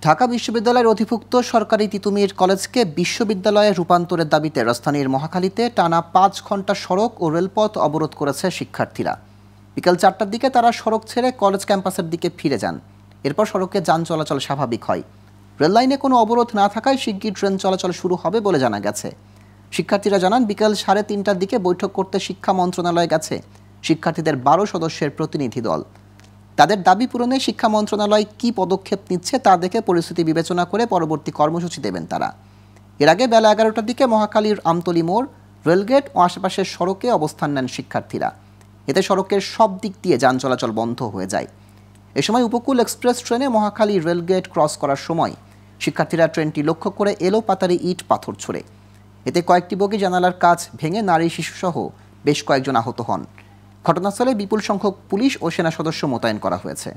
ঢাকা বিশ্ববিদ্যালয়ের অধিভুক্ত সরকারি তিতুমীর কলেজকে বিশ্ববিদ্যালয়ে রূপান্তরের দাবিতে রাজধানীর মহাখালীতে টানা ৫ ঘন্টা সড়ক ও রেলপথ অবরোধ করেছে শিক্ষার্থীরা। বিকেল ৪টার দিকে তারা সড়ক ছেড়ে কলেজ ক্যাম্পাসের দিকে ফিরে যান। এরপর সড়কে যান চলাচল স্বাভাবিক হয়। রেললাইনে কোনো অবরোধ না থাকায় শিগগির ট্রেন চলাচল শুরু হবে বলে জানা গেছে। শিক্ষার্থীরা জানান, বিকেল ৩:৩০টার দিকে বৈঠক করতে শিক্ষা মন্ত্রণালয়ে গেছে শিক্ষার্থীদের ১২ সদস্যের প্রতিনিধি দল। তাদের দাবি পূরণে শিক্ষা মন্ত্রণালয় কী পদক্ষেপ নিচ্ছে তা দেখে পরিস্থিতি বিবেচনা করে পরবর্তী কর্মসূচি দেবেন তারা। এর আগে বেলা ১১টার দিকে মহাখালীর আমতলী মোড়, রেলগেট ও আশেপাশের সড়কে অবস্থান নেন শিক্ষার্থীরা। এতে সড়কের সব দিক দিয়ে যান চলাচল বন্ধ হয়ে যায়। এ সময় উপকূল এক্সপ্রেস ট্রেনে মহাখালী রেলগেট ক্রস করার সময় শিক্ষার্থীরা ট্রেনটি লক্ষ্য করে এলোপাতাড়ি ইট পাথর ছোড়ে। এতে কয়েকটি বগি জানালার কাচ ভেঙে নারী শিশুসহ বেশ কয়েকজন আহত হন। ঘটনাস্থলে বিপুল সংখ্যক পুলিশ ও সেনা সদস্য মোতায়েন করা হয়েছে।